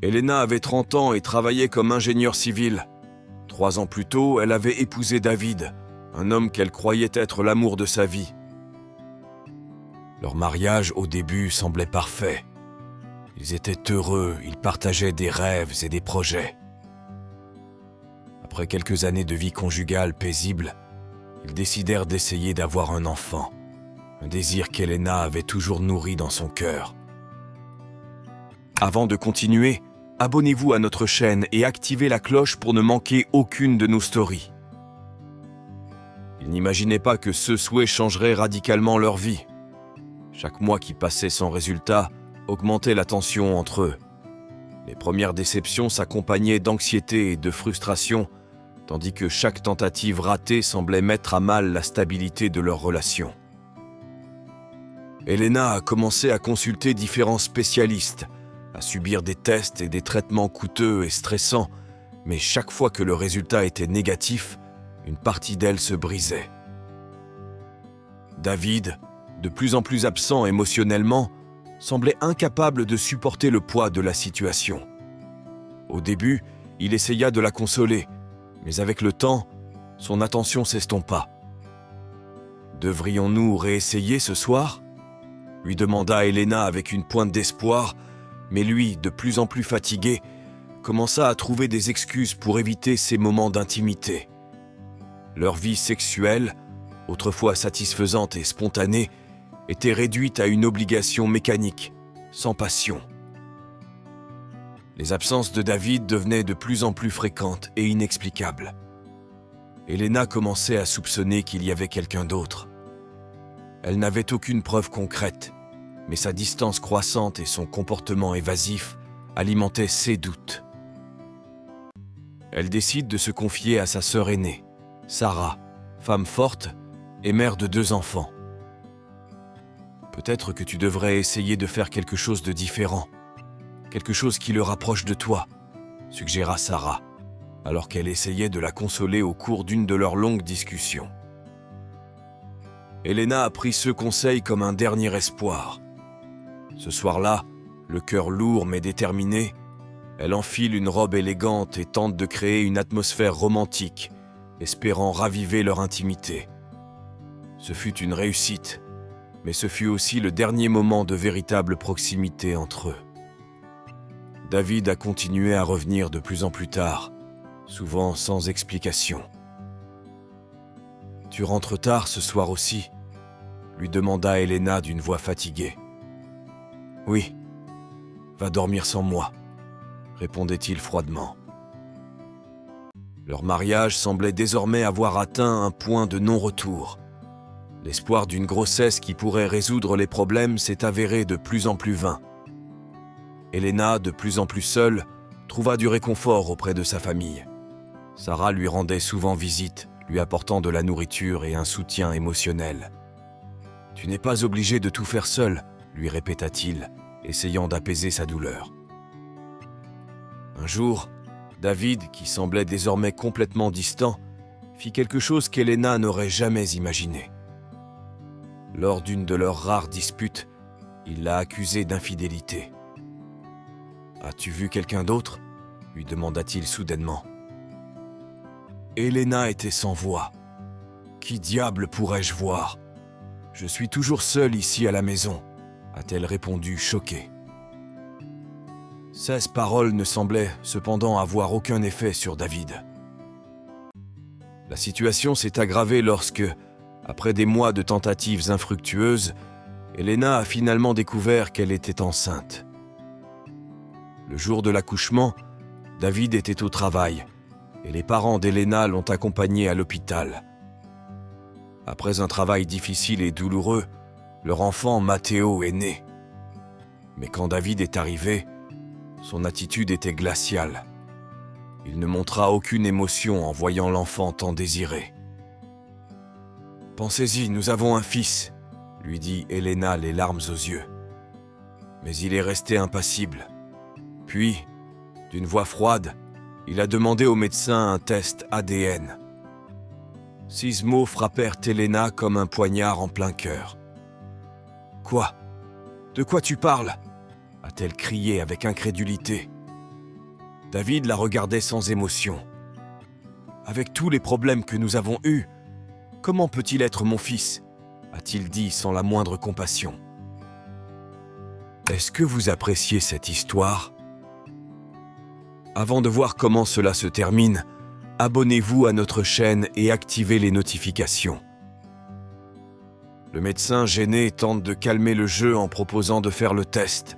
Elena avait 30 ans et travaillait comme ingénieure civile. 3 ans plus tôt, elle avait épousé David, un homme qu'elle croyait être l'amour de sa vie. Leur mariage, au début, semblait parfait. Ils étaient heureux, ils partageaient des rêves et des projets. Après quelques années de vie conjugale paisible, ils décidèrent d'essayer d'avoir un enfant, un désir qu'Elena avait toujours nourri dans son cœur. Avant de continuer, abonnez-vous à notre chaîne et activez la cloche pour ne manquer aucune de nos stories. Ils n'imaginaient pas que ce souhait changerait radicalement leur vie. Chaque mois qui passait sans résultat augmentait la tension entre eux. Les premières déceptions s'accompagnaient d'anxiété et de frustration, tandis que chaque tentative ratée semblait mettre à mal la stabilité de leur relation. Elena a commencé à consulter différents spécialistes, à subir des tests et des traitements coûteux et stressants, mais chaque fois que le résultat était négatif, une partie d'elle se brisait. David, de plus en plus absent émotionnellement, semblait incapable de supporter le poids de la situation. Au début, il essaya de la consoler, mais avec le temps, son attention s'estompa. « Devrions-nous réessayer ce soir ?» lui demanda Elena avec une pointe d'espoir, mais lui, de plus en plus fatigué, commença à trouver des excuses pour éviter ces moments d'intimité. Leur vie sexuelle, autrefois satisfaisante et spontanée, était réduite à une obligation mécanique, sans passion. Les absences de David devenaient de plus en plus fréquentes et inexplicables. Elena commençait à soupçonner qu'il y avait quelqu'un d'autre. Elle n'avait aucune preuve concrète, mais sa distance croissante et son comportement évasif alimentaient ses doutes. Elle décide de se confier à sa sœur aînée, Sarah, femme forte et mère de 2 enfants. « Peut-être que tu devrais essayer de faire quelque chose de différent, quelque chose qui le rapproche de toi, » suggéra Sarah, alors qu'elle essayait de la consoler au cours d'une de leurs longues discussions. Elena a pris ce conseil comme un dernier espoir. Ce soir-là, le cœur lourd mais déterminé, elle enfile une robe élégante et tente de créer une atmosphère romantique, espérant raviver leur intimité. Ce fut une réussite, mais ce fut aussi le dernier moment de véritable proximité entre eux. David a continué à revenir de plus en plus tard, souvent sans explication. « Tu rentres tard ce soir aussi ?» lui demanda Elena d'une voix fatiguée. « Oui, va dormir sans moi », répondait-il froidement. Leur mariage semblait désormais avoir atteint un point de non-retour. L'espoir d'une grossesse qui pourrait résoudre les problèmes s'est avéré de plus en plus vain. Elena, de plus en plus seule, trouva du réconfort auprès de sa famille. Sarah lui rendait souvent visite, lui apportant de la nourriture et un soutien émotionnel. « Tu n'es pas obligé de tout faire seul », lui répéta-t-il, essayant d'apaiser sa douleur. Un jour, David, qui semblait désormais complètement distant, fit quelque chose qu'Elena n'aurait jamais imaginé. Lors d'une de leurs rares disputes, il l'a accusée d'infidélité. « As-tu vu quelqu'un d'autre ?» lui demanda-t-il soudainement. Elena était sans voix. « Qui diable pourrais-je voir ? Je suis toujours seule ici à la maison », a-t-elle répondu choquée. Ces paroles ne semblaient cependant avoir aucun effet sur David. La situation s'est aggravée lorsque, après des mois de tentatives infructueuses, Elena a finalement découvert qu'elle était enceinte. Le jour de l'accouchement, David était au travail et les parents d'Elena l'ont accompagnée à l'hôpital. Après un travail difficile et douloureux, leur enfant Matteo est né. Mais quand David est arrivé, son attitude était glaciale. Il ne montra aucune émotion en voyant l'enfant tant désiré. « Pensez-y, nous avons un fils », lui dit Elena les larmes aux yeux. Mais il est resté impassible. Puis, d'une voix froide, il a demandé au médecin un test ADN. 6 mots frappèrent Elena comme un poignard en plein cœur. « Quoi ? De quoi tu parles ?» a-t-elle crié avec incrédulité. David la regardait sans émotion. « Avec tous les problèmes que nous avons eus, comment peut-il être mon fils ?» a-t-il dit sans la moindre compassion. Est-ce que vous appréciez cette histoire? Avant de voir comment cela se termine, abonnez-vous à notre chaîne et activez les notifications. Le médecin gêné tente de calmer le jeu en proposant de faire le test.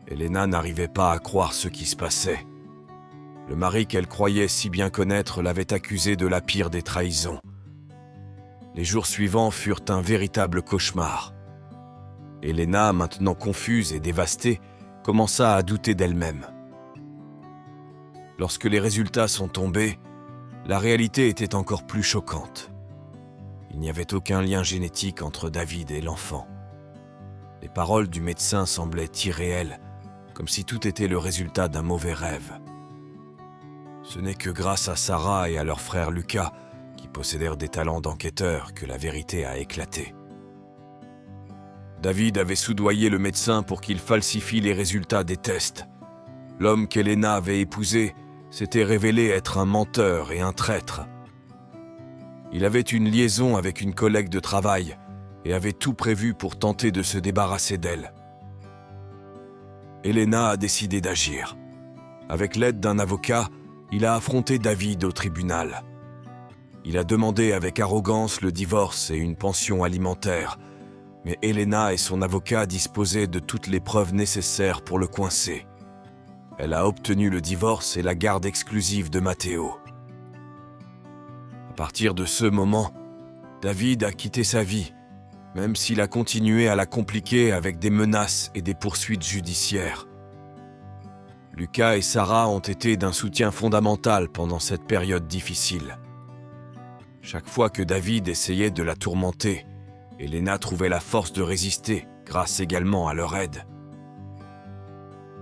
Elena n'arrivait pas à croire ce qui se passait. Le mari qu'elle croyait si bien connaître l'avait accusée de la pire des trahisons. Les jours suivants furent un véritable cauchemar. Elena, maintenant confuse et dévastée, commença à douter d'elle-même. Lorsque les résultats sont tombés, la réalité était encore plus choquante. Il n'y avait aucun lien génétique entre David et l'enfant. Les paroles du médecin semblaient irréelles, comme si tout était le résultat d'un mauvais rêve. Ce n'est que grâce à Sarah et à leur frère Lucas, qui possédèrent des talents d'enquêteurs, que la vérité a éclaté. David avait soudoyé le médecin pour qu'il falsifie les résultats des tests. L'homme qu'Elena avait épousé s'était révélé être un menteur et un traître. Il avait une liaison avec une collègue de travail et avait tout prévu pour tenter de se débarrasser d'elle. Elena a décidé d'agir. Avec l'aide d'un avocat, il a affronté David au tribunal. Il a demandé avec arrogance le divorce et une pension alimentaire, mais Elena et son avocat disposaient de toutes les preuves nécessaires pour le coincer. Elle a obtenu le divorce et la garde exclusive de Matteo. À partir de ce moment, David a quitté sa vie, même s'il a continué à la compliquer avec des menaces et des poursuites judiciaires. Lucas et Sarah ont été d'un soutien fondamental pendant cette période difficile. Chaque fois que David essayait de la tourmenter, Elena trouvait la force de résister, grâce également à leur aide.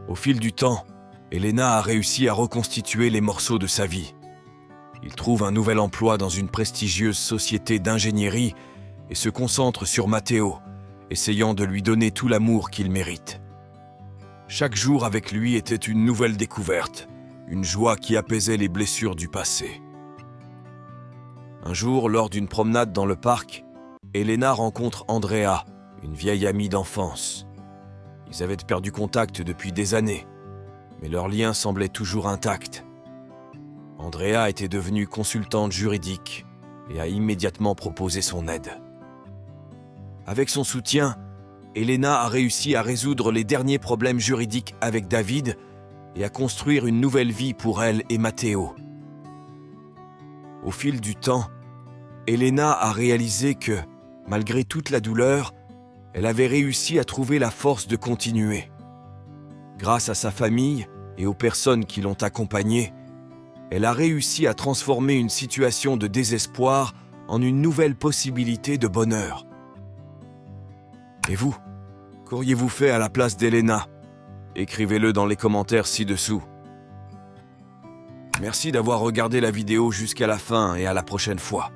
Au fil du temps, Elena a réussi à reconstituer les morceaux de sa vie. Il trouve un nouvel emploi dans une prestigieuse société d'ingénierie et se concentre sur Matteo, essayant de lui donner tout l'amour qu'il mérite. Chaque jour avec lui était une nouvelle découverte, une joie qui apaisait les blessures du passé. Un jour, lors d'une promenade dans le parc, Elena rencontre Andrea, une vieille amie d'enfance. Ils avaient perdu contact depuis des années, mais leur lien semblait toujours intact. Andrea était devenue consultante juridique et a immédiatement proposé son aide. Avec son soutien, Elena a réussi à résoudre les derniers problèmes juridiques avec David et à construire une nouvelle vie pour elle et Matteo. Au fil du temps, Elena a réalisé que, malgré toute la douleur, elle avait réussi à trouver la force de continuer. Grâce à sa famille et aux personnes qui l'ont accompagnée, elle a réussi à transformer une situation de désespoir en une nouvelle possibilité de bonheur. Et vous, qu'auriez-vous fait à la place d'Elena? Écrivez-le dans les commentaires ci-dessous. Merci d'avoir regardé la vidéo jusqu'à la fin et à la prochaine fois.